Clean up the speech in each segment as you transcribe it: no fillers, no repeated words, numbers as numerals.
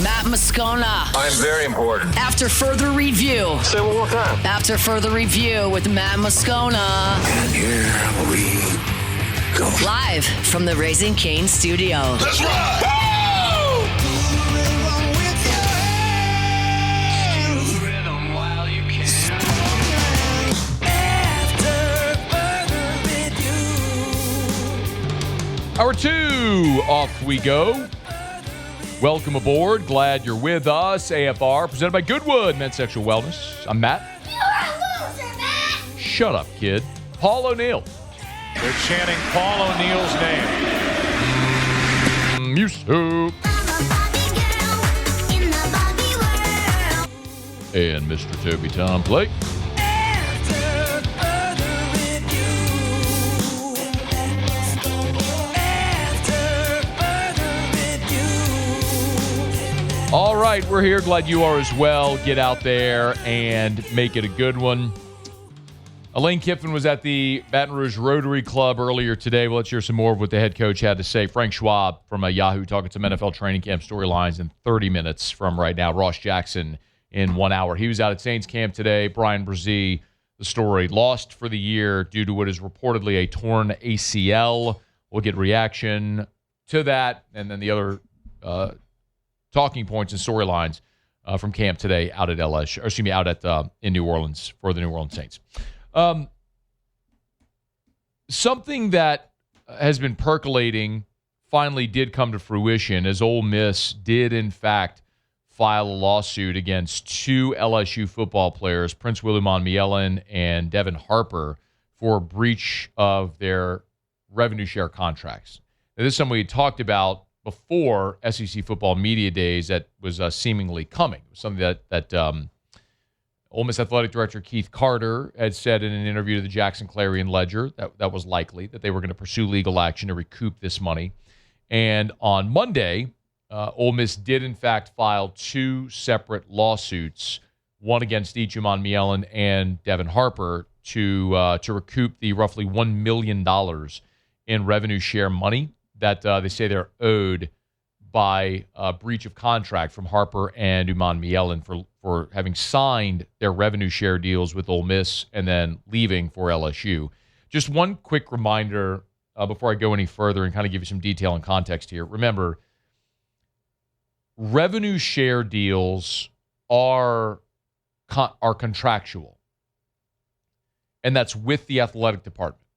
Matt Moscona. I'm very important. After further review. Say it one more time. After further review with Matt Moscona. And here we go. Live from the Raising Cane studio. Let's ride! Hour 2, off we go. Welcome aboard. Glad you're with us. AFR, presented by Goodwood Men's Sexual Wellness. I'm Matt. You're a loser, Matt! Shut up, kid. Paul O'Neill. They're chanting Paul O'Neill's name. Yusuf. And Mr. Toby Tom Blake. All right, we're here. Glad you are as well. Get out there and make it a good one. Elaine Kiffin was at the Baton Rouge Rotary Club earlier today. Well, let's hear some more of what the head coach had to say. Frank Schwab from Yahoo talking some NFL training camp storylines in 30 minutes from right now. Ross Jackson in 1 hour. He was out at Saints camp today. Brian Brzee, the story, lost for the year due to what is reportedly a torn ACL. We'll get reaction to that, and then the other talking points and storylines from camp today out at LSU, or excuse me, out at in New Orleans for the New Orleans Saints. Something that has been percolating finally did come to fruition, as Ole Miss did in fact file a lawsuit against two LSU football players, Princewill Umanmielen and Devin Harper, for breach of their revenue share contracts. Now, this is something we had talked about before SEC football media days that was seemingly coming. It was something that Ole Miss Athletic Director Keith Carter had said in an interview to the Jackson Clarion Ledger that was likely, that they were going to pursue legal action to recoup this money. And on Monday, Ole Miss did in fact file two separate lawsuits, one against each Umanmielen and Devin Harper to recoup the roughly $1 million in revenue share money that they say they're owed by a breach of contract from Harper and Umanmielen for having signed their revenue share deals with Ole Miss and then leaving for LSU. Just one quick reminder before I go any further and kind of give you some detail and context here. Remember, revenue share deals are contractual, and that's with the athletic department.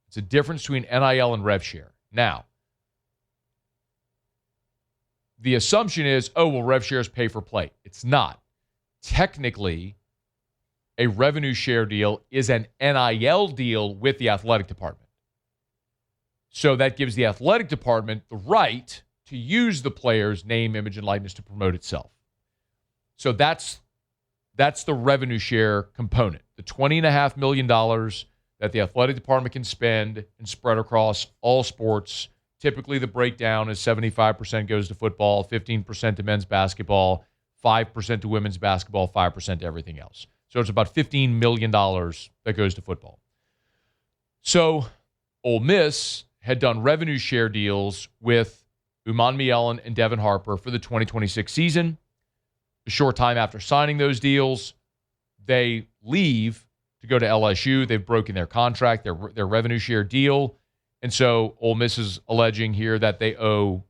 It's a difference between NIL and rev share. Now, the assumption is, oh, well, rev shares pay for play. It's not. Technically, a revenue share deal is an NIL deal with the athletic department. So that gives the athletic department the right to use the player's name, image, and likeness to promote itself. So that's the revenue share component, the $20.5 million that the athletic department can spend and spread across all sports. Typically, the breakdown is 75% goes to football, 15% to men's basketball, 5% to women's basketball, 5% to everything else. So it's about $15 million that goes to football. So Ole Miss had done revenue share deals with Umanmielen and Devin Harper for the 2026 season. A short time after signing those deals, they leave to go to LSU. They've broken their contract, their revenue share deal. And so Ole Miss is alleging here that they owe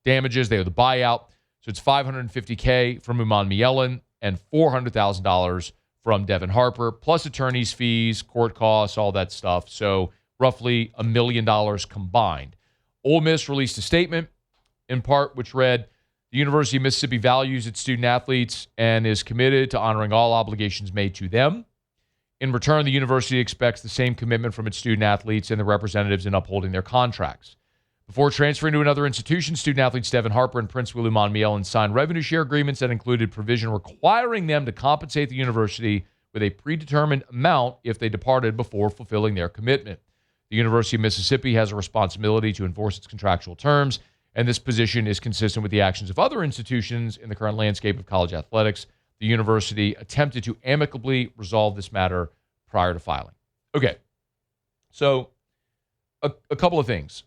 damages. They owe the buyout. So it's $550K from Umanmielen and $400,000 from Devin Harper, plus attorney's fees, court costs, all that stuff. So roughly $1 million combined. Ole Miss released a statement in part which read, "The University of Mississippi values its student athletes and is committed to honoring all obligations made to them. In return, the university expects the same commitment from its student athletes and the representatives in upholding their contracts. Before transferring to another institution, student athletes Devin Harper and Princewill Umanmielen signed revenue share agreements that included provision requiring them to compensate the university with a predetermined amount if they departed before fulfilling their commitment. The University of Mississippi has a responsibility to enforce its contractual terms, and this position is consistent with the actions of other institutions in the current landscape of college athletics. The university attempted to amicably resolve this matter prior to filing." Okay, so a couple of things.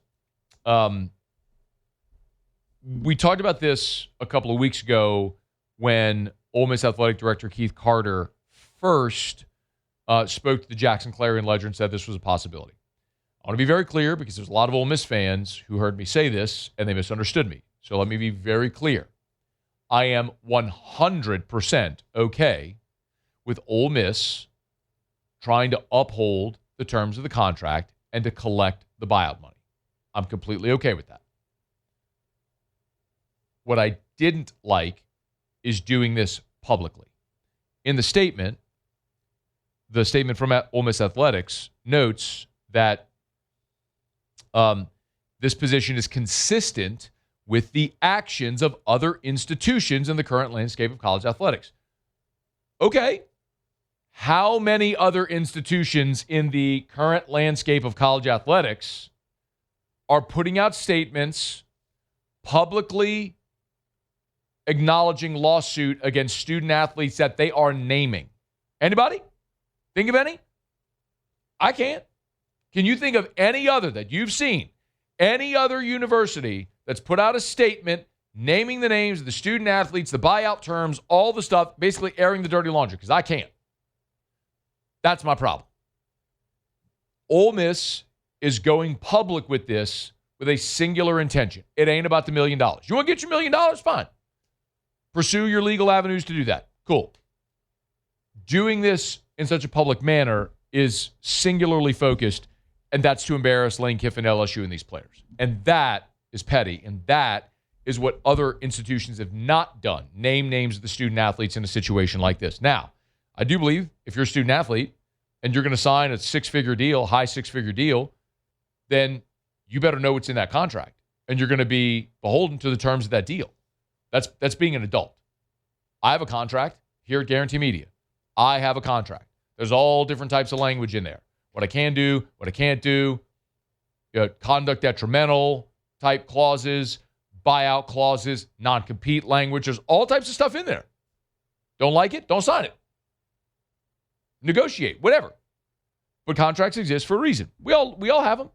we talked about this a couple of weeks ago when Ole Miss Athletic Director Keith Carter first spoke to the Jackson Clarion Ledger and said this was a possibility. I want to be very clear because there's a lot of Ole Miss fans who heard me say this and they misunderstood me. So let me be very clear. I am 100% okay with Ole Miss trying to uphold the terms of the contract and to collect the buyout money. I'm completely okay with that. What I didn't like is doing this publicly. In the statement from Ole Miss Athletics notes that this position is consistent with the actions of other institutions in the current landscape of college athletics. Okay. How many other institutions in the current landscape of college athletics are putting out statements publicly acknowledging lawsuit against student athletes that they are naming? Anybody? Think of any? I can't. Can you think of any other that you've seen? Any other university that's put out a statement naming the names of the student athletes, the buyout terms, all the stuff, basically airing the dirty laundry? Because I can't. That's my problem. Ole Miss is going public with this with a singular intention. It ain't about the $1 million. You want to get your $1 million? Fine. Pursue your legal avenues to do that. Cool. Doing this in such a public manner is singularly focused, and that's to embarrass Lane Kiffin, LSU, and these players. And that is petty, and that is what other institutions have not done. Name names of the student athletes in a situation like this. Now, I do believe if you're a student athlete and you're going to sign a six-figure deal, high six-figure deal, then you better know what's in that contract, and you're going to be beholden to the terms of that deal. That's being an adult. I have a contract here at Guarantee Media. I have a contract. There's all different types of language in there. What I can do, what I can't do, conduct detrimental type clauses, buyout clauses, non-compete language. There's all types of stuff in there. Don't like it? Don't sign it. Negotiate, whatever. But contracts exist for a reason. We all have them.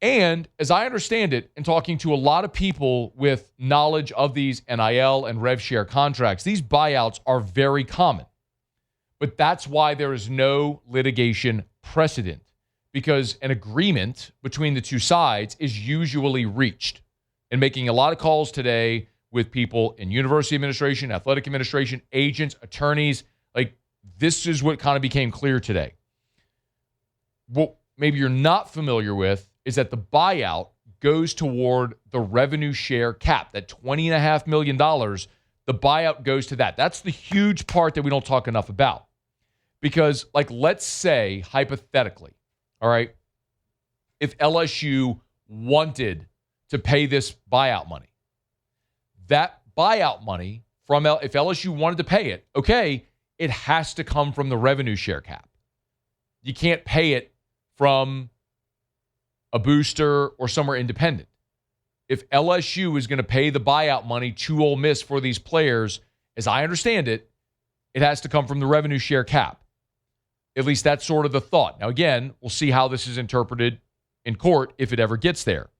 And as I understand it, in talking to a lot of people with knowledge of these NIL and rev share contracts, these buyouts are very common. But that's why there is no litigation precedent, because an agreement between the two sides is usually reached. And making a lot of calls today with people in university administration, athletic administration, agents, attorneys, like this is what kind of became clear today. What maybe you're not familiar with is that the buyout goes toward the revenue share cap, that $20.5 million. The buyout goes to that. That's the huge part that we don't talk enough about. Because, like, let's say, hypothetically, all right, if LSU wanted to pay this buyout money, that buyout money if LSU wanted to pay it, okay, it has to come from the revenue share cap. You can't pay it from a booster or somewhere independent. If LSU is going to pay the buyout money to Ole Miss for these players, as I understand it, it has to come from the revenue share cap. At least that's sort of the thought. Now, again, we'll see how this is interpreted in court if it ever gets there.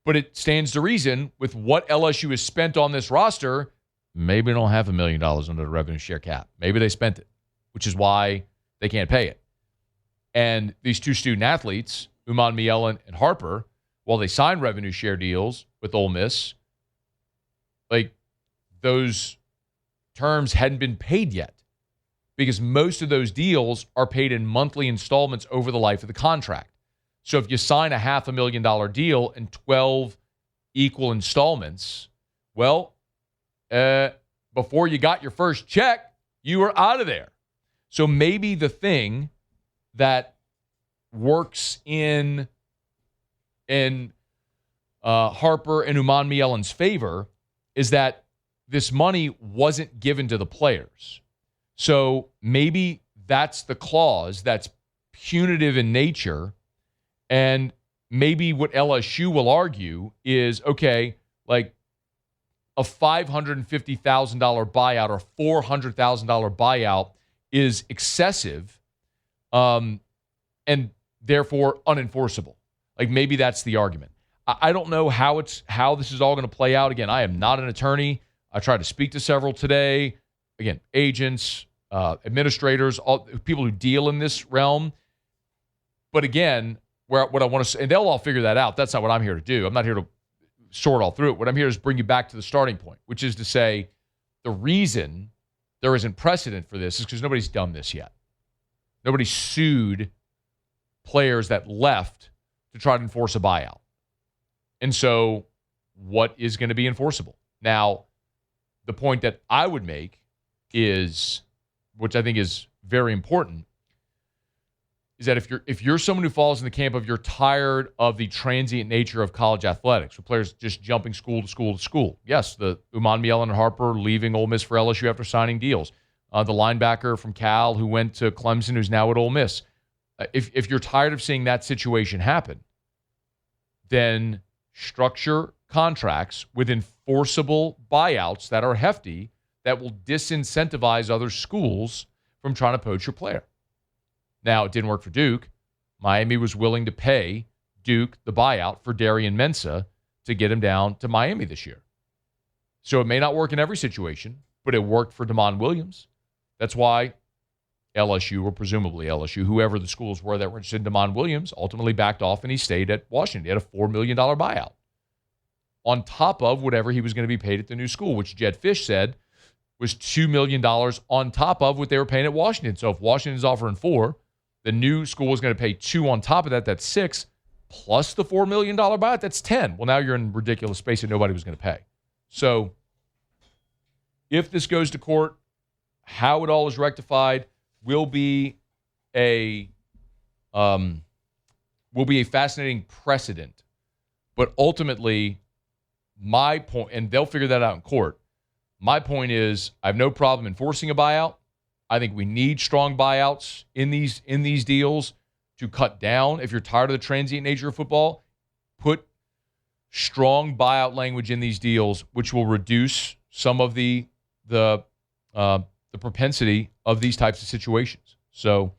But it stands to reason with what LSU has spent on this roster, maybe they don't have $1 million under the revenue share cap. Maybe they spent it, which is why they can't pay it. And these two student athletes, Umanmielen and Harper, while they signed revenue share deals with Ole Miss, like those terms hadn't been paid yet because most of those deals are paid in monthly installments over the life of the contract. So if you sign a $500,000 deal in 12 equal installments, well, before you got your first check, you were out of there. So maybe the thing that works in Harper and Umanmielen's favor is that this money wasn't given to the players. So maybe that's the clause that's punitive in nature. And maybe what LSU will argue is, okay, like a $550,000 buyout or $400,000 buyout is excessive and therefore unenforceable. Like maybe that's the argument. I don't know how this is all going to play out. Again, I am not an attorney. I tried to speak to several today. Again, agents, administrators, all people who deal in this realm. But again, what I want to say, and they'll all figure that out. That's not what I'm here to do. I'm not here to sort all through it. What I'm here is bring you back to the starting point, which is to say the reason there isn't precedent for this is because nobody's done this yet. Nobody sued players that left to try to enforce a buyout. And so what is going to be enforceable? Now, the point that I would make is, which I think is very important, is that if you're someone who falls in the camp of you're tired of the transient nature of college athletics, with players just jumping school to school to school. Yes, the Umanmielen and Harper leaving Ole Miss for LSU after signing deals. The linebacker from Cal who went to Clemson, who's now at Ole Miss. If you're tired of seeing that situation happen, then structure contracts with enforceable buyouts that are hefty that will disincentivize other schools from trying to poach your player. Now, it didn't work for Duke. Miami was willing to pay Duke the buyout for Darian Mensah to get him down to Miami this year. So it may not work in every situation, but it worked for Damon Williams. That's why LSU, or presumably LSU, whoever the schools were that were interested in Damon Williams, ultimately backed off and he stayed at Washington. He had a $4 million buyout on top of whatever he was going to be paid at the new school, which Jed Fish said was $2 million on top of what they were paying at Washington. So if Washington's offering $4 million, the new school was going to pay $2 million on top of that. That's $6 million, plus the $4 million buyout. That's $10 million. Well, now you're in ridiculous space that nobody was going to pay. So if this goes to court, how it all is rectified will be a fascinating precedent. But ultimately, my point, and they'll figure that out in court. My point is, I have no problem enforcing a buyout. I think we need strong buyouts in these deals to cut down. If you're tired of the transient nature of football, put strong buyout language in these deals, which will reduce some of the propensity of these types of situations. So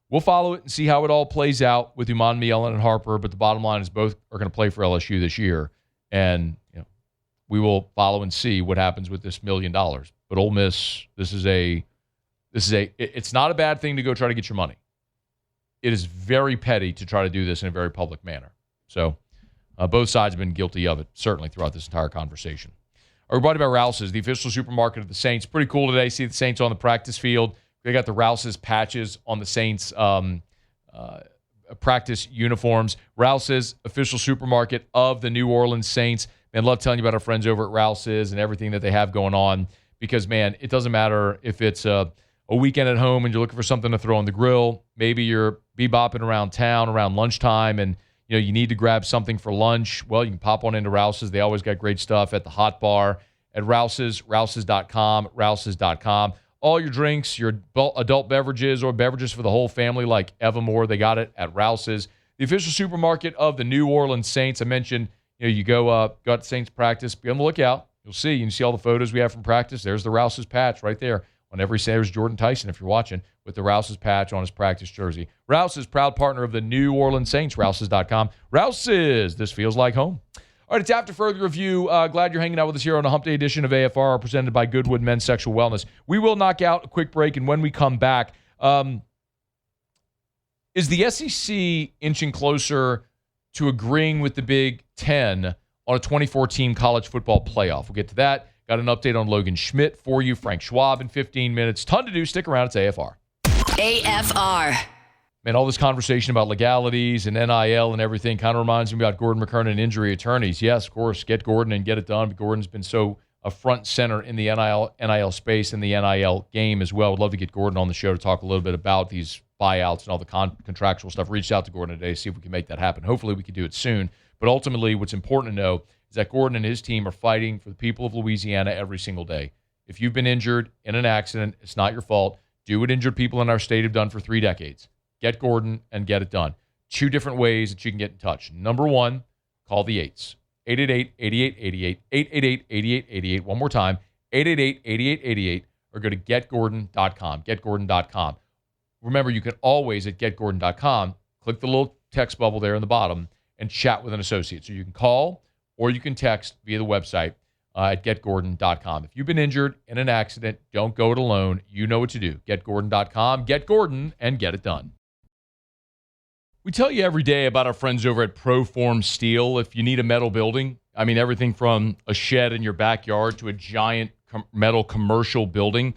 we'll follow it and see how it all plays out with Umanmielen and Harper. But the bottom line is both are going to play for LSU this year, and we will follow and see what happens with this $1 million. But Ole Miss, it's not a bad thing to go try to get your money. It is very petty to try to do this in a very public manner. So both sides have been guilty of it, certainly throughout this entire conversation. We're brought to you by Rouse's, the official supermarket of the Saints. Pretty cool today. See the Saints on the practice field. They got the Rouse's patches on the Saints practice uniforms. Rouse's, official supermarket of the New Orleans Saints. Man, love telling you about our friends over at Rouse's and everything that they have going on because, man, it doesn't matter if it's a weekend at home and you're looking for something to throw on the grill. Maybe you're bebopping around town around lunchtime and you need to grab something for lunch. Well, you can pop on into Rouse's. They always got great stuff at the hot bar at Rouse's, Rouse's.com, Rouse's.com. All your drinks, your adult beverages or beverages for the whole family like Evermore, they got it at Rouse's. The official supermarket of the New Orleans Saints. I mentioned, you go to Saints practice, be on the lookout. You'll see. You can see all the photos we have from practice. There's the Rouse's patch right there. On every There's Jordan Tyson, if you're watching, with the Rouse's patch on his practice jersey. Rouse's, proud partner of the New Orleans Saints, Rouse's.com. Rouse's, this feels like home. All right, it's after further review. Glad you're hanging out with us here on a Hump Day edition of AFR, presented by Goodwood Men's Sexual Wellness. We will knock out a quick break, and when we come back, is the SEC inching closer to agreeing with the Big Ten on a 24-team college football playoff? We'll get to that. Got an update on Logan Schmidt for you, Frank Schwab in 15 minutes. Ton to do. Stick around. It's AFR. AFR. Man, all this conversation about legalities and NIL and everything kind of reminds me about Gordon McKernan injury attorneys. Yes, of course, get Gordon and get it done. But Gordon's been so a front and center in the NIL space and the NIL game as well. Would love to get Gordon on the show to talk a little bit about these buyouts and all the contractual stuff. Reached out to Gordon today to see if we can make that happen. Hopefully we can do it soon. But ultimately, what's important to know is that Gordon and his team are fighting for the people of Louisiana every single day. If you've been injured in an accident, it's not your fault. Do what injured people in our state have done for 3 decades. Get Gordon and get it done. 2 different ways that you can get in touch. Number 1, call the 8s. 888-8888, 888-8888. One more time, 888-8888, or go to getgordon.com, getgordon.com. Remember, you can always, at getgordon.com, click the little text bubble there in the bottom, and chat with an associate. So you can call or you can text via the website at getgordon.com. If you've been injured in an accident, don't go it alone. You know what to do. Getgordon.com. Get Gordon and get it done. We tell you every day about our friends over at Proform Steel. If you need a metal building, I mean, everything from a shed in your backyard to a giant metal commercial building,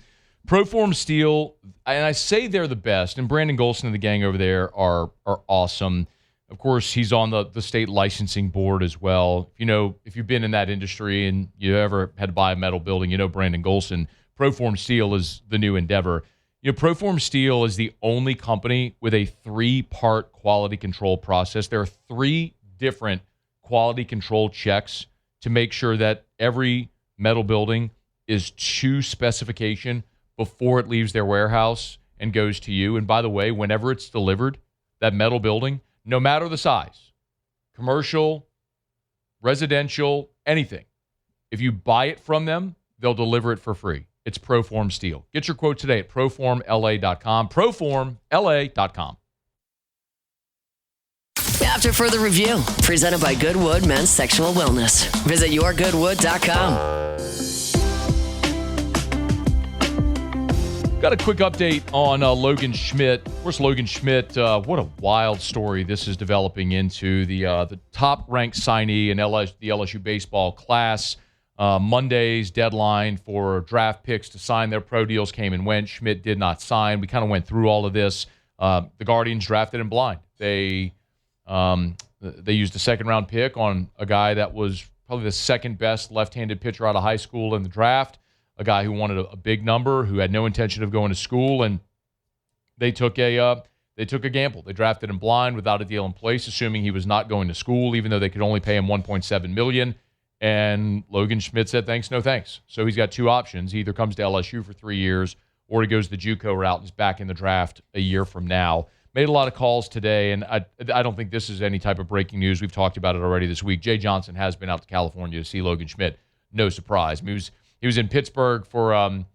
Proform Steel, and I say they're the best, and Brandon Golson and the gang over there are awesome. Of course, he's on the state licensing board as well. You know, if you've been in that industry and you ever had to buy a metal building, you know Brandon Golson. Proform Steel is the new endeavor. You know, Proform Steel is the only company with a 3-part quality control process. There are 3 different quality control checks to make sure that every metal building is to specification before it leaves their warehouse and goes to you. And by the way, whenever it's delivered, that metal building, no matter the size, commercial, residential, anything, if you buy it from them, they'll deliver it for free. It's Proform Steel. Get your quote today at proformla.com. Proformla.com. After further review, presented by Goodwood Men's Sexual Wellness. Visit yourgoodwood.com. Got a quick update on Logan Schmidt. Of course, Logan Schmidt, what a wild story this is developing into. The top-ranked signee in the LSU baseball class. Monday's deadline for draft picks to sign their pro deals came and went. Schmidt did not sign. We kind of went through all of this. The Guardians drafted him blind. They used a second-round pick on a guy that was probably the second-best left-handed pitcher out of high school in the draft, a guy who wanted a big number, who had no intention of going to school, and they took a gamble. They drafted him blind without a deal in place, assuming he was not going to school, even though they could only pay him $1.7 million. And Logan Schmidt said, thanks, no thanks. So he's got 2 options. He either comes to LSU for 3 years or he goes the JUCO route and is back in the draft a year from now. Made a lot of calls today, and I don't think this is any type of breaking news. We've talked about it already this week. Jay Johnson has been out to California to see Logan Schmidt. No surprise. I mean, he was in Pittsburgh for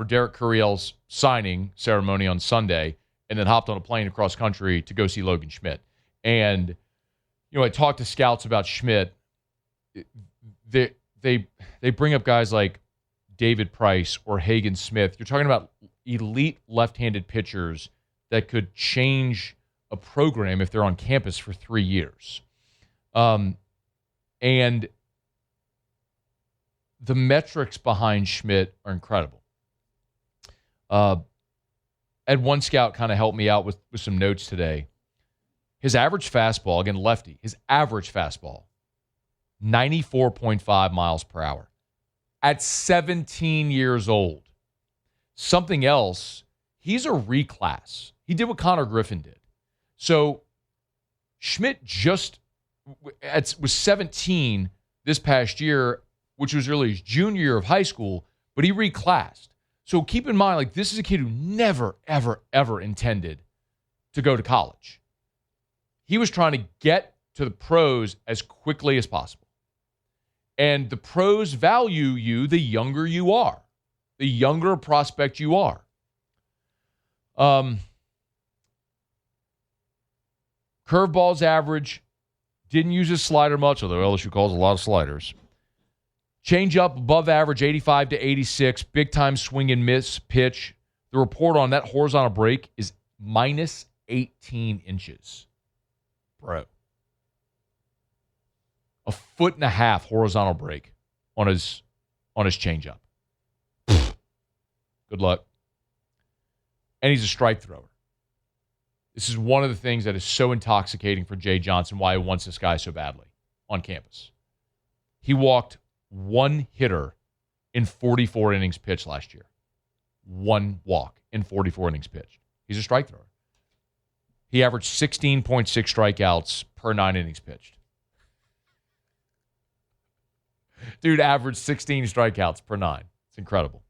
Derek Curiel's signing ceremony on Sunday and then hopped on a plane across country to go see Logan Schmidt. And, you know, I talked to scouts about Schmidt. They bring up guys like David Price or Hagen Smith. You're talking about elite left-handed pitchers that could change a program if they're on campus for 3 years. And the metrics behind Schmidt are incredible. And one scout kind of helped me out with some notes today. His average fastball, again, lefty, his average fastball, 94.5 miles per hour at 17 years old. Something else, he's a reclass. He did what Connor Griffin did. So Schmidt was 17 this past year, which was really his junior year of high school, but he reclassed. So keep in mind, like, this is a kid who never, ever, ever intended to go to college. He was trying to get to the pros as quickly as possible. And the pros value you the younger you are, the younger a prospect you are. Curveball's average, didn't use his slider much, although LSU calls a lot of sliders. Change up above average, 85 to 86, big time swing and miss pitch. The report on that horizontal break is minus 18 inches. Bro. 1.5 foot horizontal break on his changeup. Good luck. And he's a strike thrower. This is one of the things that is so intoxicating for Jay Johnson, why he wants this guy so badly on campus. He walked one hitter in 44 innings pitched last year. One walk in 44 innings pitched. He's a strike thrower. He averaged 16.6 strikeouts per 9 innings pitched. Dude averaged 16 strikeouts per 9. It's incredible.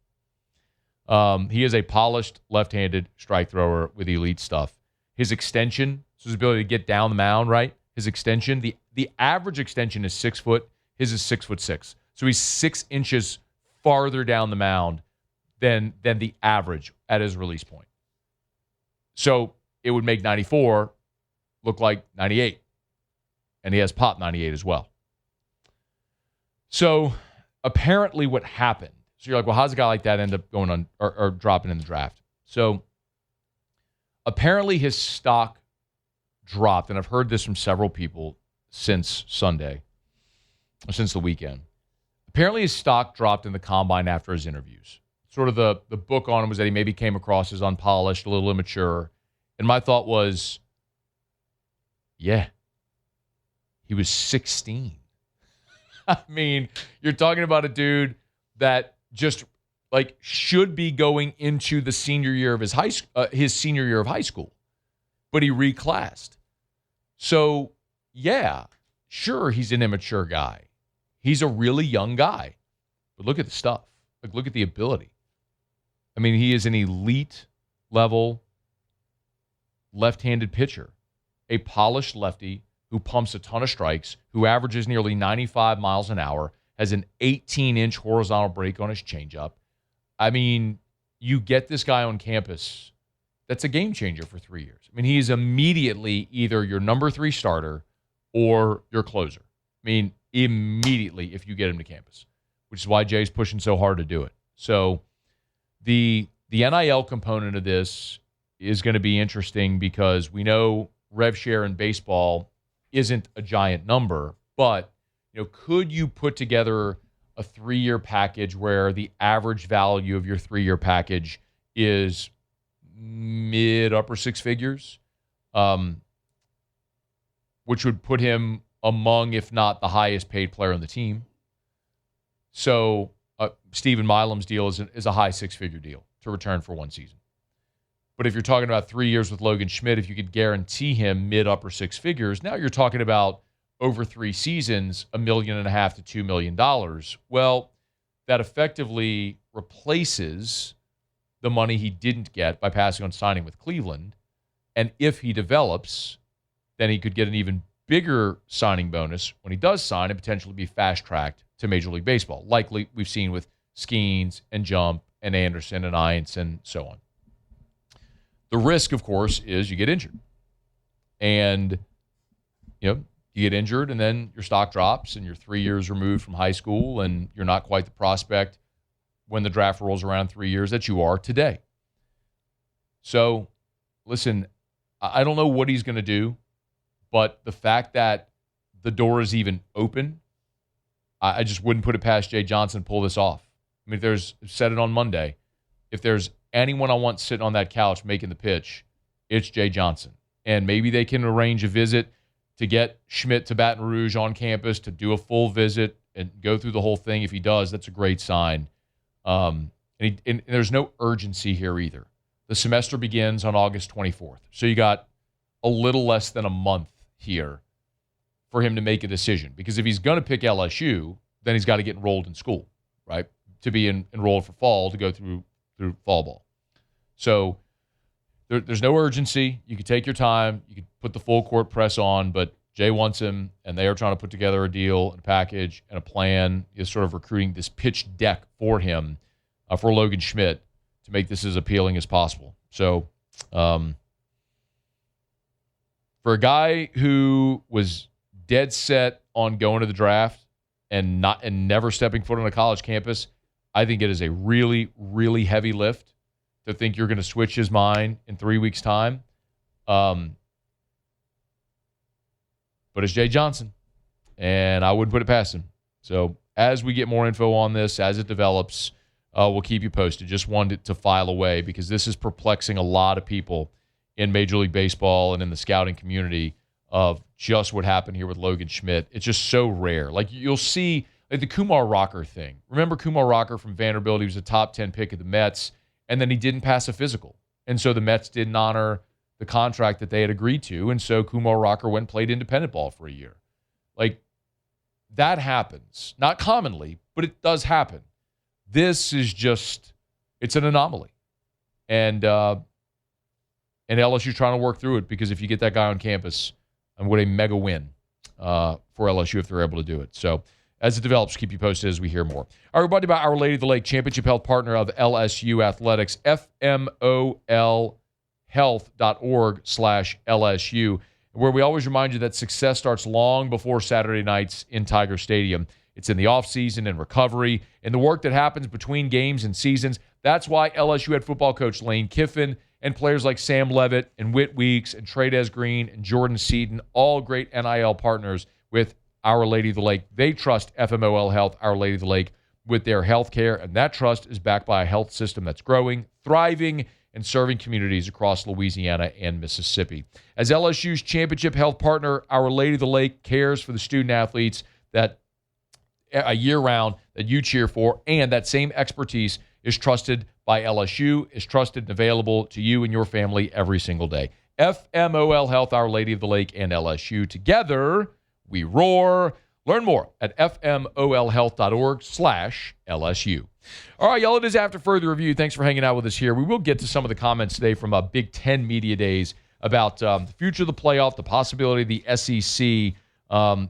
He is a polished left-handed strike thrower with elite stuff. His extension, so his ability to get down the mound, right? His extension, the average extension is 6 foot. His is 6'6". So he's 6 inches farther down the mound than the average at his release point. So it would make 94 look like 98. And he has Pop 98 as well. So apparently what happened, so you're like, well, how's a guy like that end up going on or dropping in the draft? So apparently his stock dropped, and I've heard this from several people since Sunday, or since the weekend. Apparently his stock dropped in the combine after his interviews. Sort of the book on him was that he maybe came across as unpolished, a little immature. And my thought was, yeah, he was 16. I mean, you're talking about a dude that just like should be going into the senior year of his senior year of high school, but he reclassed. So yeah, sure, he's an immature guy. He's a really young guy, but look at the stuff. Like, look at the ability. I mean, he is an elite level left-handed pitcher, a polished lefty who pumps a ton of strikes, who averages nearly 95 miles an hour, has an 18-inch horizontal break on his changeup. I mean, you get this guy on campus, that's a game changer for 3 years. I mean, he is immediately either your number 3 starter or your closer. I mean, immediately if you get him to campus, which is why Jay's pushing so hard to do it. So the NIL component of this is going to be interesting because we know rev share in baseball isn't a giant number, but could you put together a 3-year package where the average value of your 3-year package is mid-upper 6 figures, which would put him among, if not the highest paid player on the team. So Stephen Milam's deal is a high 6-figure deal to return for 1 season. But if you're talking about 3 years with Logan Schmidt, if you could guarantee him mid-upper 6 figures, now you're talking about over 3 seasons, $1.5 million to $2 million. Well, that effectively replaces the money he didn't get by passing on signing with Cleveland. And if he develops, then he could get an even bigger signing bonus when he does sign and potentially be fast-tracked to Major League Baseball, likely we've seen with Skeens and Jump and Anderson and Ince and so on. The risk, of course, is you get injured. And, you get injured and then your stock drops and you're 3 years removed from high school and you're not quite the prospect when the draft rolls around 3 years that you are today. So, listen, I don't know what he's going to do, but the fact that the door is even open, I just wouldn't put it past Jay Johnson to pull this off. I mean, said it on Monday, if there's anyone I want sitting on that couch making the pitch, it's Jay Johnson. And maybe they can arrange a visit to get Schmidt to Baton Rouge on campus to do a full visit and go through the whole thing. If he does, that's a great sign. And there's no urgency here either. The semester begins on August 24th. So you got a little less than a month here for him to make a decision. Because if he's going to pick LSU, then he's got to get enrolled in school, right? To be enrolled for fall, to go through fall ball. So there's no urgency. You could take your time. You could put the full court press on, but Jay wants him, and they are trying to put together a deal and a package and a plan. Is sort of recruiting this pitch deck for him, for Logan Schmidt, to make this as appealing as possible. So for a guy who was dead set on going to the draft and never stepping foot on a college campus, I think it is a really, really heavy lift to think you're going to switch his mind in 3 weeks' time. But it's Jay Johnson, and I wouldn't put it past him. So as we get more info on this, as it develops, we'll keep you posted. Just wanted to file away because this is perplexing a lot of people in Major League Baseball and in the scouting community of just what happened here with Logan Schmidt. It's just so rare. Like, you'll see like the Kumar Rocker thing. Remember Kumar Rocker from Vanderbilt? He was a top 10 pick of the Mets, and then he didn't pass a physical. And so the Mets didn't honor the contract that they had agreed to, and so Kumar Rocker went and played independent ball for a year. Like, that happens. Not commonly, but it does happen. This is just, it's an anomaly. And LSU's trying to work through it, because if you get that guy on campus, what a mega win for LSU if they're able to do it. So as it develops, keep you posted as we hear more. All right, brought to you by Our Lady of the Lake, championship health partner of LSU Athletics, FMOL health.org/LSU. And where we always remind you that success starts long before Saturday nights in Tiger Stadium. It's in the offseason and recovery and the work that happens between games and seasons. That's why LSU head football coach Lane Kiffin and players like Sam Levitt and Whit Weeks and Trey'Dez Green and Jordan Seaton, all great NIL partners with Our Lady of the Lake. They trust FMOL Health, Our Lady of the Lake, with their health care, and that trust is backed by a health system that's growing, thriving, and serving communities across Louisiana and Mississippi. As LSU's championship health partner, Our Lady of the Lake cares for the student athletes that a year round that you cheer for, and that same expertise is trusted by LSU, is trusted and available to you and your family every single day. FMOL Health, Our Lady of the Lake, and LSU. Together, we roar. Learn more at fmolhealth.org/LSU. All right, y'all, it is After Further Review. Thanks for hanging out with us here. We will get to some of the comments today from Big Ten Media Days about the future of the playoff, the possibility of the SEC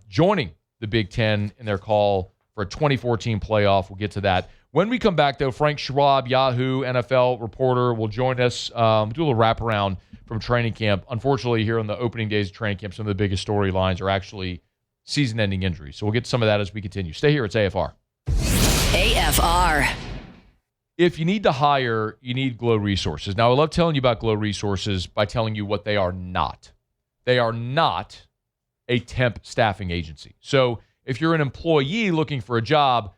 joining the Big Ten in their call for a 2014 playoff. We'll get to that. When we come back, though, Frank Schwab, Yahoo NFL reporter, will join us. Do a little wraparound from training camp. Unfortunately, here on the opening days of training camp, some of the biggest storylines are actually season-ending injuries. So we'll get to some of that as we continue. Stay here. It's AFR. AFR. If you need to hire, you need Glow Resources. Now, I love telling you about Glow Resources by telling you what they are not. They are not a temp staffing agency. So if you're an employee looking for a job,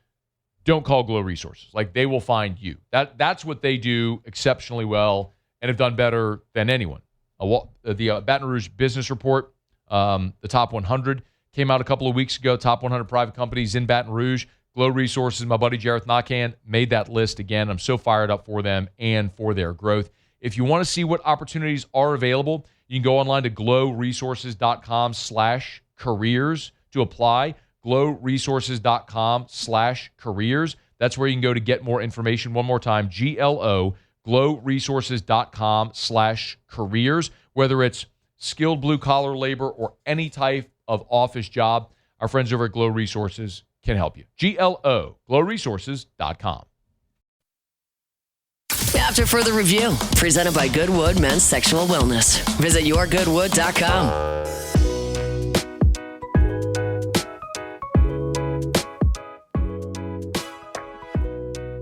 don't call Glow Resources. Like, they will find you. That's what they do exceptionally well and have done better than anyone. The Baton Rouge Business Report, the top 100, came out a couple of weeks ago. Top 100 private companies in Baton Rouge. Glow Resources, my buddy Jareth Nakhan, made that list again. I'm so fired up for them and for their growth. If you want to see what opportunities are available, you can go online to glowresources.com/careers to apply. glowresources.com/careers. That's where you can go to get more information. One more time, glowresources.com/careers. Whether it's skilled blue-collar labor or any type of office job, our friends over at Glow Resources can help you. glowresources.com. After Further Review, presented by Goodwood Men's Sexual Wellness. Visit yourgoodwood.com.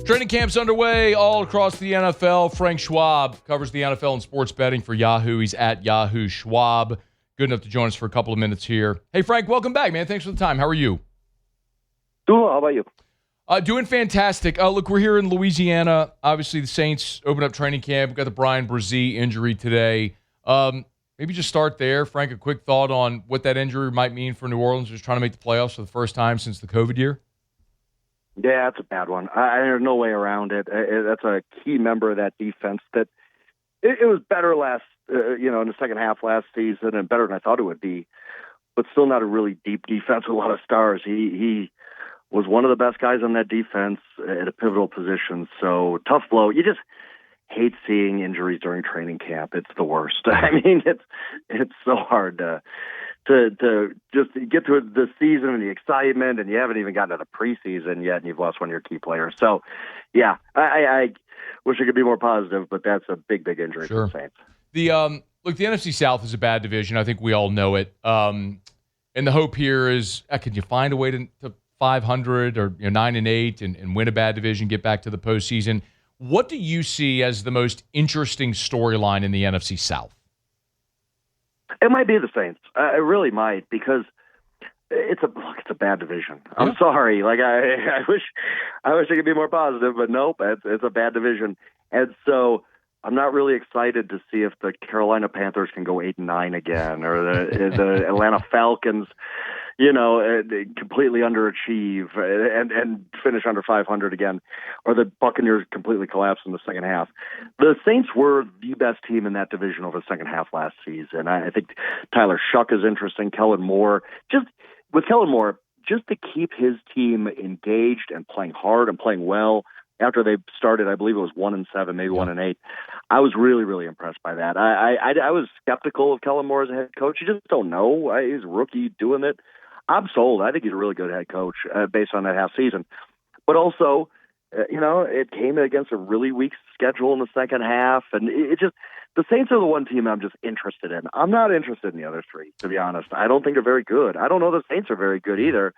Training camp's underway all across the NFL. Frank Schwab covers the NFL and sports betting for Yahoo. He's at Yahoo Schwab. Good enough to join us for a couple of minutes here. Hey, Frank, welcome back, man. Thanks for the time. How are you? Doing well. How about you? Doing fantastic. Look, we're here in Louisiana. Obviously, the Saints opened up training camp. We've got the Brian Brzee injury today. Maybe just start there. Frank, a quick thought on what that injury might mean for New Orleans, just trying to make the playoffs for the first time since the COVID year. Yeah, it's a bad one. There's no way around it. That's a key member of that defense that it was better in the second half last season and better than I thought it would be, but still not a really deep defense with a lot of stars. He was one of the best guys on that defense at a pivotal position. So tough blow. You just hate seeing injuries during training camp. It's the worst. I mean, it's so hard to just get to the season and the excitement, and you haven't even gotten to the preseason yet, and you've lost one of your key players. So, yeah, I wish it could be more positive, but that's a big, big injury for the Saints. The NFC South is a bad division. I think we all know it. And the hope here is, can you find a way to 500 or 9-8 and win a bad division, get back to the postseason? What do you see as the most interesting storyline in the NFC South? It might be the Saints. It really might, because it's a bad division. I'm sorry. Like I wish it could be more positive, but nope. It's a bad division, and so I'm not really excited to see if the Carolina Panthers can go 8-9 again, or the Atlanta Falcons, completely underachieve and finish under 500 again, or the Buccaneers completely collapse in the second half. The Saints were the best team in that division over the second half last season. I think Tyler Shuck is interesting. Kellen Moore, just to keep his team engaged and playing hard and playing well. After they started, I believe it was 1-7, maybe 1-8. I was really, really impressed by that. I was skeptical of Kellen Moore as a head coach. You just don't know. He's a rookie doing it. I'm sold. I think he's a really good head coach based on that half season. But also, It came against a really weak schedule in the second half, and it just the Saints are the one team I'm just interested in. I'm not interested in the other three, to be honest. I don't think they're very good. I don't know the Saints are very good either,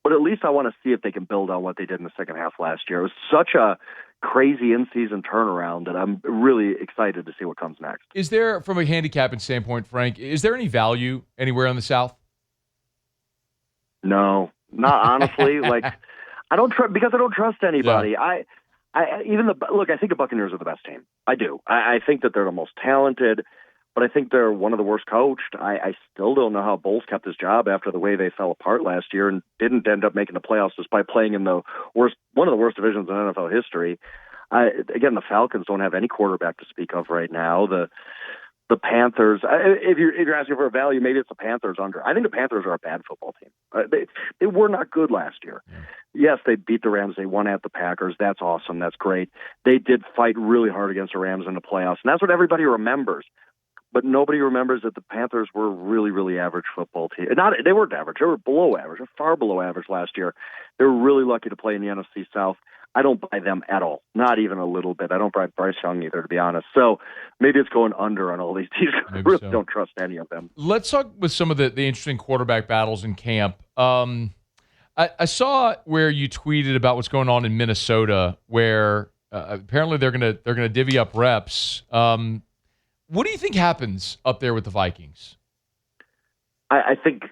but at least I want to see if they can build on what they did in the second half last year. It was such a crazy in-season turnaround that I'm really excited to see what comes next. Is there, from a handicapping standpoint, Frank, is there any value anywhere in the South? No, not honestly. I don't because I don't trust anybody. Yeah. I think the Buccaneers are the best team. I do. I think that they're the most talented, but I think they're one of the worst coached. I still don't know how Bowles kept his job after the way they fell apart last year and didn't end up making the playoffs despite playing in one of the worst divisions in NFL history. Again, the Falcons don't have any quarterback to speak of right now. The Panthers, if you're asking for a value, maybe it's the Panthers under. I think the Panthers are a bad football team. They were not good last year. Yeah. Yes, they beat the Rams. They won at the Packers. That's awesome. That's great. They did fight really hard against the Rams in the playoffs, and that's what everybody remembers. But nobody remembers that the Panthers were a really, really average football team. They weren't average. They were below average. They're far below average last year. They were really lucky to play in the NFC South. I don't buy them at all, not even a little bit. I don't buy Bryce Young either, to be honest. So maybe it's going under on all these teams. I really don't trust any of them. Let's talk with some of the interesting quarterback battles in camp. I saw where you tweeted about what's going on in Minnesota, where apparently they're gonna divvy up reps. What do you think happens up there with the Vikings? I think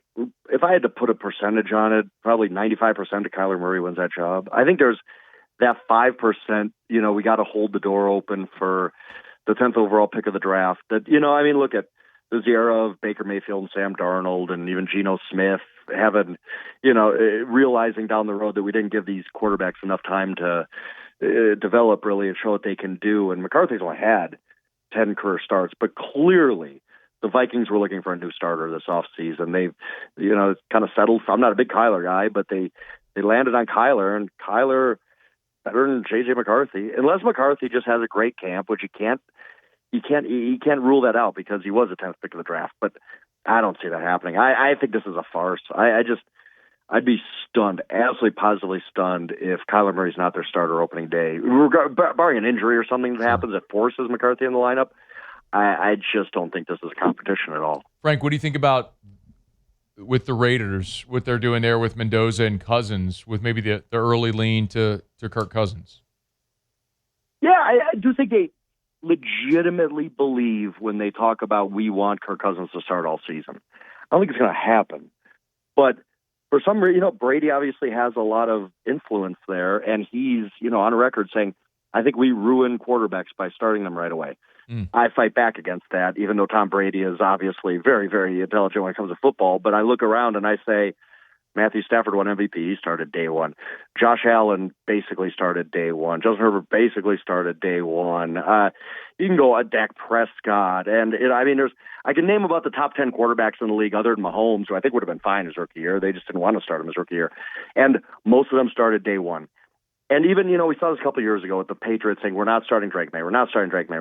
if I had to put a percentage on it, probably 95% of Kyler Murray wins that job. I think there's that 5%, we got to hold the door open for the 10th overall pick of the draft. That, look at the era of Baker Mayfield and Sam Darnold and even Geno Smith having, realizing down the road that we didn't give these quarterbacks enough time to develop really and show what they can do. And McCarthy's only had 10 career starts, but clearly the Vikings were looking for a new starter this offseason. They've, kind of settled. I'm not a big Kyler guy, but they landed on Kyler, and Kyler better than J.J. McCarthy, unless McCarthy just has a great camp, which you can't rule that out because he was a 10th pick of the draft. But I don't see that happening. I think this is a farce. I'd be stunned, absolutely positively stunned, if Kyler Murray's not their starter opening day, barring an injury or something that happens that forces McCarthy in the lineup. I just don't think this is a competition at all. Frank, what do you think about with the Raiders, what they're doing there with Mendoza and Cousins, with maybe the early lean to Kirk Cousins? Yeah, I do think they legitimately believe when they talk about we want Kirk Cousins to start all season. I don't think it's going to happen. But for some reason, Brady obviously has a lot of influence there, and he's, on record saying, I think we ruin quarterbacks by starting them right away. I fight back against that, even though Tom Brady is obviously very, very intelligent when it comes to football. But I look around and I say, Matthew Stafford won MVP. He started day one. Josh Allen basically started day one. Justin Herbert basically started day one. You can go Dak Prescott. And, I can name about the top 10 quarterbacks in the league other than Mahomes, who I think would have been fine his rookie year. They just didn't want to start him his rookie year. And most of them started day one. And even, we saw this a couple of years ago with the Patriots saying, we're not starting Drake May. We're not starting Drake May.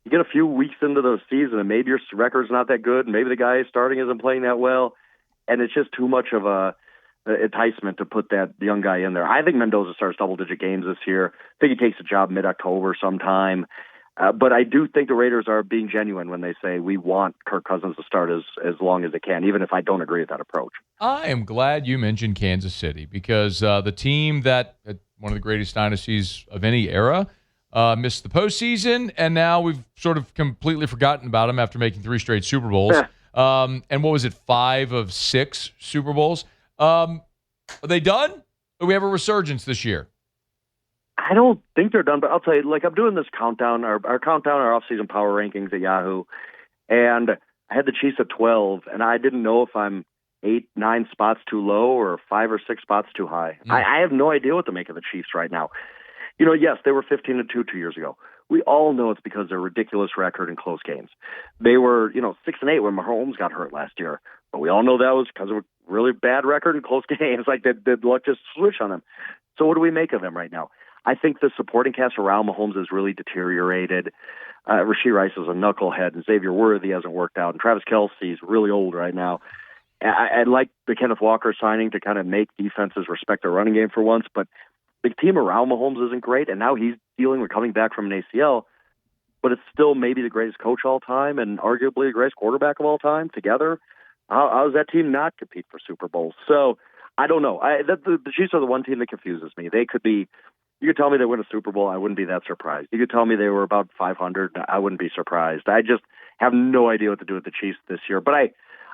You get a few weeks into the season and maybe your record's not that good. Maybe the guy starting isn't playing that well. And it's just too much of a enticement to put that young guy in there. I think Mendoza starts double-digit games this year. I think he takes a job mid-October sometime. But I do think the Raiders are being genuine when they say we want Kirk Cousins to start as long as they can, even if I don't agree with that approach. I am glad you mentioned Kansas City because the team that one of the greatest dynasties of any era missed the postseason, and now we've sort of completely forgotten about them after making 3 straight Super Bowls. And what was it, 5 of 6 Super Bowls? Are they done? Or we have a resurgence this year? I don't think they're done, but I'll tell you, I'm doing this countdown, our off-season power rankings at Yahoo, and I had the Chiefs at 12, and I didn't know if I'm 8, 9 spots too low or 5 or 6 spots too high. I have no idea what to make of the Chiefs right now. Yes, they were 15-2 2 years ago. We all know it's because of their ridiculous record in close games. They were, 6-8 when Mahomes got hurt last year. But we all know that was because of a really bad record in close games. The luck just switched on them. So what do we make of them right now? I think the supporting cast around Mahomes has really deteriorated. Rashee Rice is a knucklehead, and Xavier Worthy hasn't worked out, and Travis Kelce's really old right now. I like the Kenneth Walker signing to kind of make defenses respect their running game for once, but the team around Mahomes isn't great, and now he's dealing with coming back from an ACL, but it's still maybe the greatest coach of all time and arguably the greatest quarterback of all time together. How does that team not compete for Super Bowls? So I don't know. The Chiefs are the one team that confuses me. They could be. You could tell me they win a Super Bowl, I wouldn't be that surprised. You could tell me they were about 500, I wouldn't be surprised. I just have no idea what to do with the Chiefs this year. But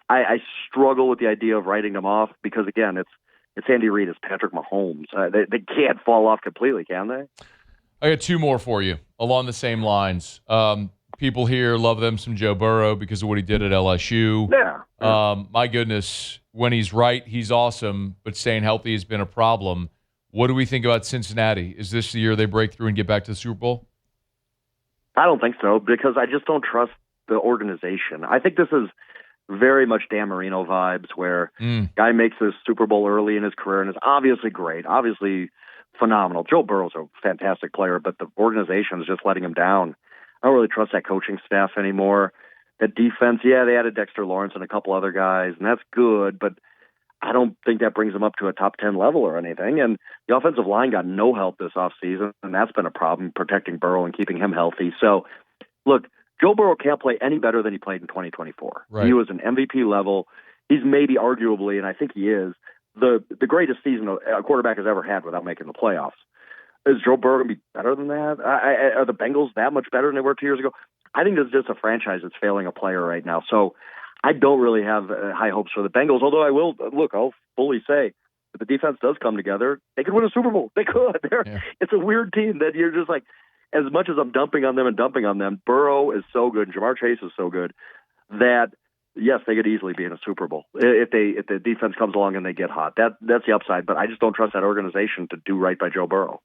I struggle with the idea of writing them off because, again, it's Andy Reid, it's Patrick Mahomes. They can't fall off completely, can they? I got two more for you along the same lines. People here love them some Joe Burrow because of what he did at LSU. Yeah. My goodness, when he's right, he's awesome, but staying healthy has been a problem. What do we think about Cincinnati? Is this the year they break through and get back to the Super Bowl? I don't think so because I just don't trust the organization. I think this is very much Dan Marino vibes where guy makes this Super Bowl early in his career and is obviously great, obviously phenomenal. Joe Burrow's a fantastic player, but the organization is just letting him down. I don't really trust that coaching staff anymore. That defense, yeah, they added Dexter Lawrence and a couple other guys, and that's good, but I don't think that brings them up to a top 10 level or anything. And the offensive line got no help this offseason, and that's been a problem, protecting Burrow and keeping him healthy. So, look, Joe Burrow can't play any better than he played in 2024. Right. He was an MVP level. He's maybe arguably, and I think he is, the greatest season a quarterback has ever had without making the playoffs. Is Joe Burrow going to be better than that? Are the Bengals that much better than they were 2 years ago? I think this is just a franchise that's failing a player right now. So I don't really have high hopes for the Bengals, although I'll fully say if the defense does come together, they could win a Super Bowl. They could. It's a weird team that you're just like, as much as I'm dumping on them, Burrow is so good, and Jamar Chase is so good that, yes, they could easily be in a Super Bowl if the defense comes along and they get hot. That's the upside, but I just don't trust that organization to do right by Joe Burrow.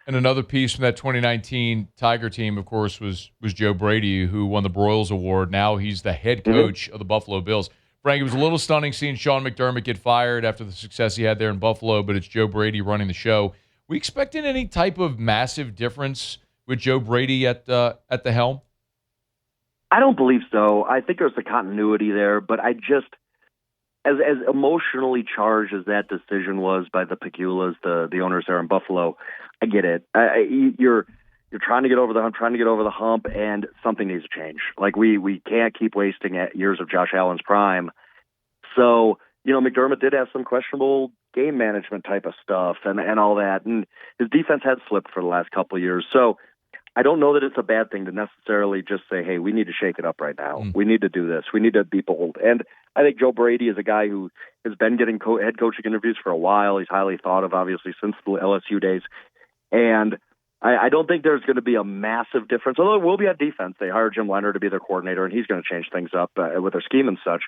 And another piece from that 2019 Tiger team, of course, was Joe Brady, who won the Broyles Award. Now he's the head coach of the Buffalo Bills. Frank, it was a little stunning seeing Sean McDermott get fired after the success he had there in Buffalo, but it's Joe Brady running the show. We expecting any type of massive difference with Joe Brady at the helm? I don't believe so. I think there's a continuity there, but I just, as emotionally charged as that decision was by the Pegulas, the owners there in Buffalo, I get it. You're trying to get over the hump, and something needs to change. Like we can't keep wasting years of Josh Allen's prime. So, McDermott did have some questionable game management type of stuff and all that, and his defense had slipped for the last couple of years. So I don't know that it's a bad thing to necessarily just say, hey, we need to shake it up right now. We need to do this. We need to be bold. And I think Joe Brady is a guy who has been getting head coaching interviews for a while. He's highly thought of, obviously, since the LSU days. And I don't think there's going to be a massive difference, although it will be on defense. They hired Jim Leonard to be their coordinator, and he's going to change things up with their scheme and such.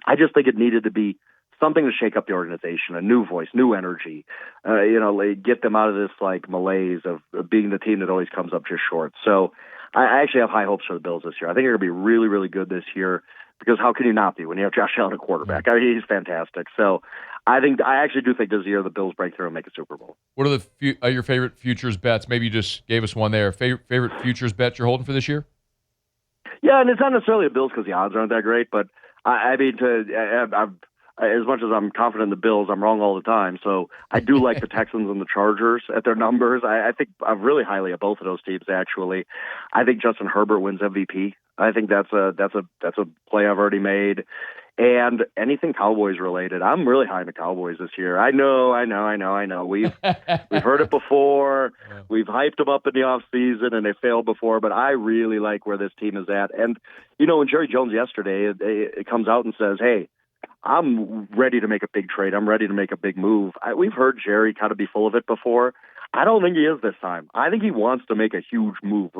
I just think it needed to be something to shake up the organization, a new voice, new energy, get them out of this malaise of being the team that always comes up just short. So I actually have high hopes for the Bills this year. I think they're going to be really, really good this year because how can you not be when you have Josh Allen at quarterback? I mean, he's fantastic. So I actually do think this year the Bills break through and make a Super Bowl. What are your favorite futures bets? Maybe you just gave us one there. Favorite futures bet you're holding for this year? Yeah, and it's not necessarily the Bills because the odds aren't that great, but as much as I'm confident in the Bills, I'm wrong all the time. So I do like the Texans and the Chargers at their numbers. I think I'm really highly of both of those teams, actually. I think Justin Herbert wins MVP. I think that's a play I've already made. And anything Cowboys related, I'm really high in the Cowboys this year. I know. We've heard it before. We've hyped them up in the off season, and they failed before. But I really like where this team is at. And when Jerry Jones yesterday it comes out and says, "Hey, I'm ready to make a big trade. I'm ready to make a big move." We've heard Jerry kind of be full of it before. I don't think he is this time. I think he wants to make a huge move.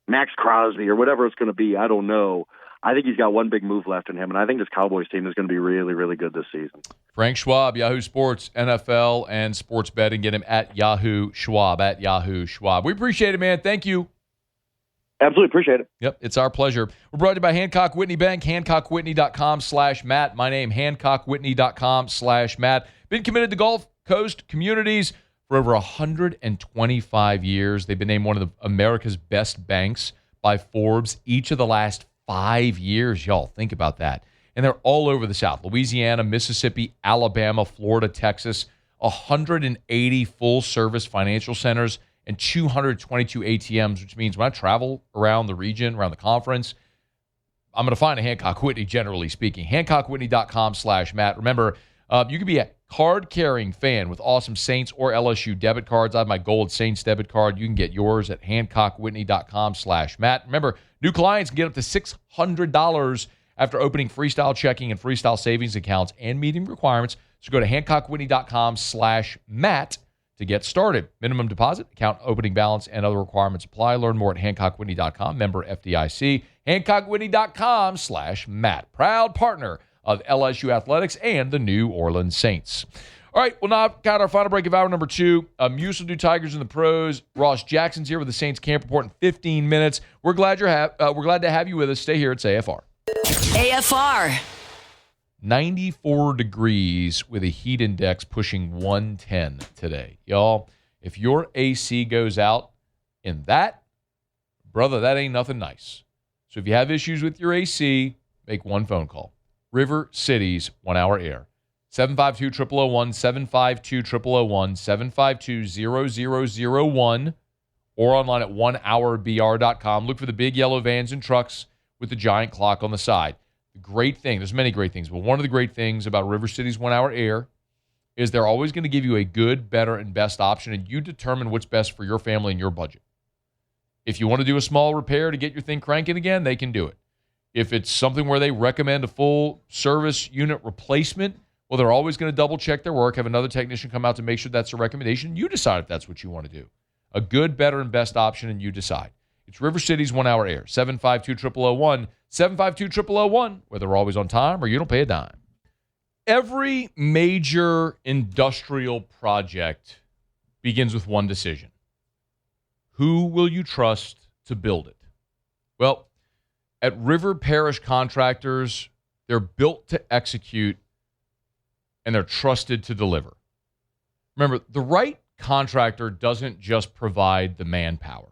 Max Crosby or whatever it's going to be. I don't know. I think he's got one big move left in him, and I think this Cowboys team is going to be really, really good this season. Frank Schwab, Yahoo Sports, NFL, and sports betting. Get him at Yahoo Schwab, We appreciate it, man. Thank you. Absolutely appreciate it. Yep, it's our pleasure. We're brought to you by Hancock Whitney Bank, HancockWhitney.com/Matt. My name, HancockWhitney.com/Matt. Been committed to Gulf Coast communities for over 125 years. They've been named one of America's best banks by Forbes each of the last 5 years. Y'all, think about that. And they're all over the South. Louisiana, Mississippi, Alabama, Florida, Texas. 180 full-service financial centers, and 222 ATMs, which means when I travel around the region, around the conference, I'm going to find a Hancock Whitney, generally speaking. HancockWhitney.com/Matt. Remember, you can be a card-carrying fan with awesome Saints or LSU debit cards. I have my gold Saints debit card. You can get yours at HancockWhitney.com/Matt. Remember, new clients can get up to $600 after opening freestyle checking and freestyle savings accounts and meeting requirements. So go to HancockWhitney.com/Matt to get started. Minimum deposit, account opening balance, and other requirements apply. Learn more at HancockWhitney.com. Member FDIC. HancockWhitney.com/Matt. Proud partner of LSU Athletics and the New Orleans Saints. All right, well, now got our final break of hour number 2. Muse will do Tigers in the Pros. Ross Jackson's here with the Saints camp report in 15 minutes. We're glad to have you with us. Stay here. It's AFR. AFR. 94 degrees with a heat index pushing 110 today. Y'all, if your AC goes out in that, brother, that ain't nothing nice. So if you have issues with your AC, make one phone call. River City's 1 hour air. 752-0001, 752-0001, 752-0001, or online at 1hourbr.com. Look for the big yellow vans and trucks with the giant clock on the side. The great thing, there's many great things, but one of the great things about River City's 1 hour air is they're always going to give you a good, better, and best option, and you determine what's best for your family and your budget. If you want to do a small repair to get your thing cranking again, they can do it. If it's something where they recommend a full service unit replacement, well, they're always going to double check their work, have another technician come out to make sure that's a recommendation. You decide if that's what you want to do. A good, better, and best option, and you decide. It's River City's 1 hour air. 752-0001, 752-0001, whether they're always on time or you don't pay a dime. Every major industrial project begins with one decision. Who will you trust to build it? Well, at River Parish Contractors, they're built to execute and they're trusted to deliver. Remember, the right contractor doesn't just provide the manpower.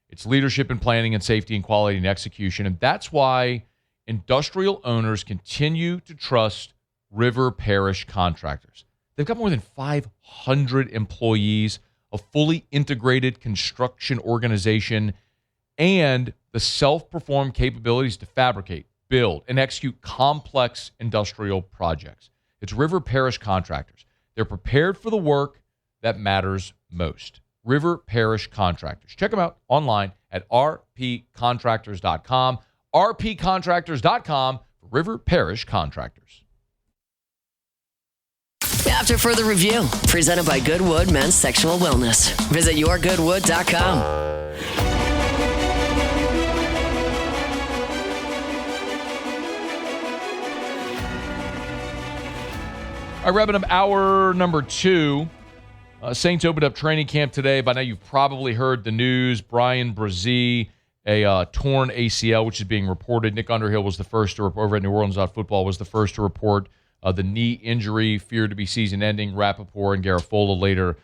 It's leadership and planning and safety and quality and execution. And that's why industrial owners continue to trust River Parish Contractors. They've got more than 500 employees, a fully integrated construction organization, and the self-performed capabilities to fabricate, build, and execute complex industrial projects. It's River Parish Contractors. They're prepared for the work that matters most. River Parish Contractors. Check them out online at rpcontractors.com. rpcontractors.com for River Parish Contractors. After further review, presented by Goodwood Men's Sexual Wellness. Visit yourgoodwood.com. All right, wrapping up hour number 2. Saints opened up training camp today. By now, you've probably heard the news. Brian Brzee, a torn ACL, which is being reported. Nick Underhill was the first to report, over at New Orleans Football, was the first to report the knee injury, feared to be season-ending. Rappaport and Garafola later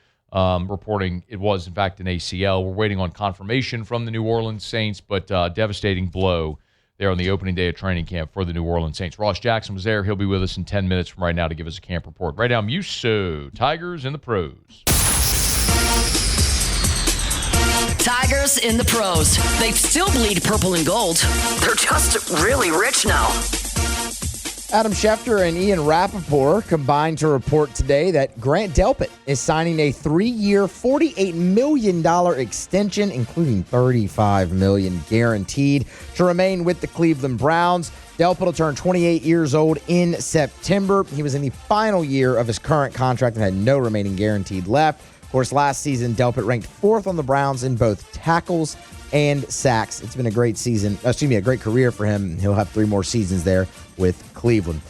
reporting it was, in fact, an ACL. We're waiting on confirmation from the New Orleans Saints, but devastating blow there on the opening day of training camp for the New Orleans Saints. Ross Jackson was there. He'll be with us in 10 minutes from right now to give us a camp report. Right now, Muso, Tigers in the Pros. Tigers in the Pros. They still bleed purple and gold. They're just really rich now. Adam Schefter and Ian Rappaport combined to report today that Grant Delpit is signing a 3-year, $48 million extension, including $35 million guaranteed, to remain with the Cleveland Browns. Delpit will turn 28 years old in September. He was in the final year of his current contract and had no remaining guaranteed left. Of course, last season, Delpit ranked 4th on the Browns in both tackles and sacks. It's been a great a great career for him. He'll have 3 more seasons there with Cleveland.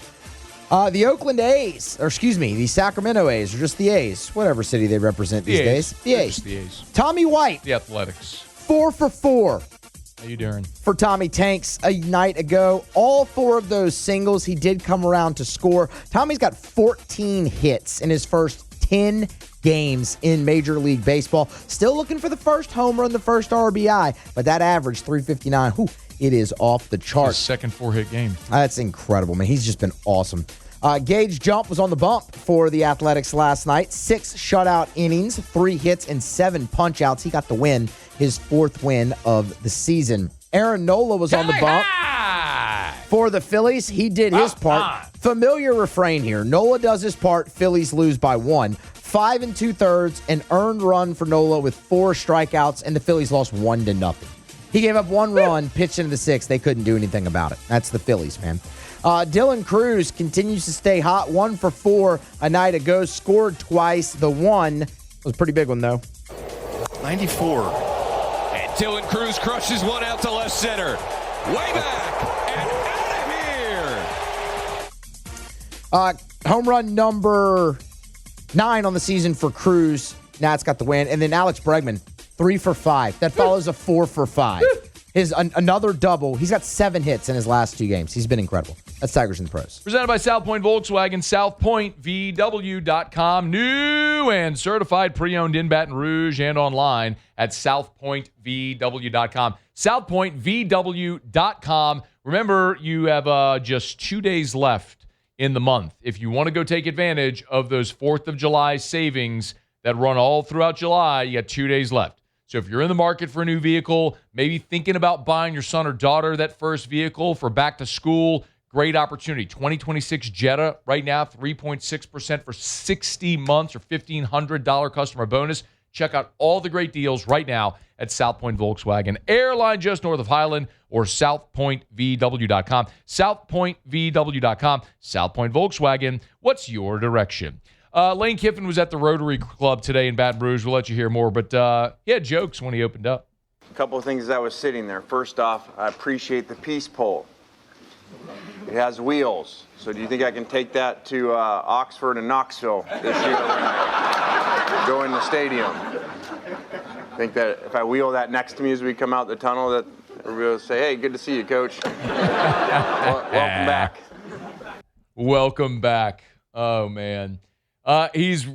The the Sacramento A's, or just the A's, whatever city they represent these days. The A's. Tommy White. The Athletics. 4 for 4. How you doing? For Tommy Tanks a night ago. All 4 of those singles, he did come around to score. Tommy's got 14 hits in his first 10 games in Major League Baseball. Still looking for the first homer and the first RBI, but that average, 359, it is off the charts. His second 4-hit game. That's incredible, man. He's just been awesome. Gage Jump was on the bump for the Athletics last night. 6 shutout innings, 3 hits, and 7 punch-outs. He got the win, his 4th win of the season. Aaron Nola was on the bump for the Phillies. He did his part. Familiar refrain here. Nola does his part. Phillies lose by 1. 5 2/3, an earned run for Nola with 4 strikeouts, and the Phillies lost 1-0. He gave up 1 run, pitched into the 6th. They couldn't do anything about it. That's the Phillies, man. Dylan Cruz continues to stay hot. 1 for 4 a night ago. Scored twice. The one was a pretty big one, though. 94. And Dylan Cruz crushes one out to left center. Way back and out of here. Home run number 9 on the season for Cruz. Nats got the win. And then Alex Bregman, 3 for 5. That follows a 4 for 5. Another double. He's got 7 hits in his last 2 games. He's been incredible. That's Tigers in the Pros. Presented by South Point Volkswagen, southpointvw.com. New and certified pre-owned in Baton Rouge and online at southpointvw.com. southpointvw.com. Remember, you have just 2 days left in the month. If you want to go take advantage of those 4th of July savings that run all throughout July, you got 2 days left. So if you're in the market for a new vehicle, maybe thinking about buying your son or daughter that first vehicle for back to school, great opportunity. 2026 Jetta right now, 3.6% for 60 months or $1,500 customer bonus. Check out all the great deals right now at South Point Volkswagen. Airline just north of Highland or southpointvw.com. Southpointvw.com. South Point Volkswagen. What's your direction? Lane Kiffin was at the Rotary Club today in Baton Rouge. We'll let you hear more, but he had jokes when he opened up. A couple of things as I was sitting there. First off, I appreciate the peace pole. It has wheels. So do you think I can take that to Oxford and Knoxville this year when I go in the stadium? I think that if I wheel that next to me as we come out the tunnel, that everybody will say, hey, good to see you, Coach. Welcome back. Welcome back. Oh, man. He's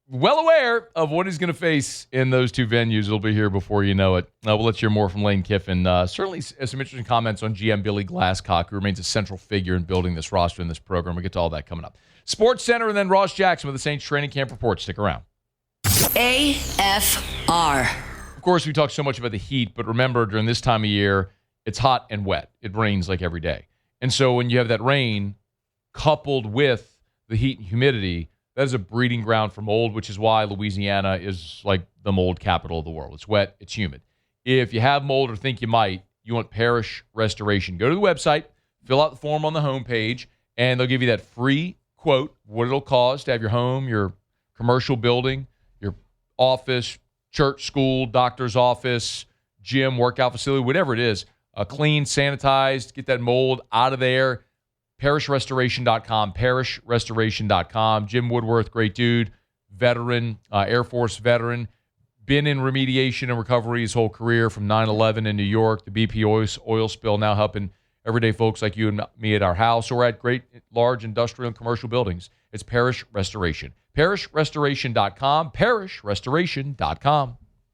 well aware of what he's going to face in those 2 venues. It'll be here before you know it. We'll let you hear more from Lane Kiffin. Certainly some interesting comments on GM Billy Glasscock, who remains a central figure in building this roster in this program. We'll get to all that coming up. Sports Center and then Ross Jackson with the Saints training camp report. Stick around. AFR. Of course, we talk so much about the heat, but remember, during this time of year, it's hot and wet. It rains like every day. And so when you have that rain coupled with the heat and humidity, that is a breeding ground for mold, which is why Louisiana is like the mold capital of the world. It's wet, it's humid. If you have mold or think you might, you want Parish Restoration. Go to the website, fill out the form on the homepage, and they'll give you that free quote, what it'll cost to have your home, your commercial building, your office, church, school, doctor's office, gym, workout facility, whatever it is, clean, sanitized, get that mold out of there. ParishRestoration.com, ParishRestoration.com. Jim Woodworth, great dude, veteran, Air Force veteran, been in remediation and recovery his whole career from 9/11 in New York, the BP oil spill, now helping everyday folks like you and me at our house or at great large industrial and commercial buildings. It's Parish Restoration. ParishRestoration.com, ParishRestoration.com.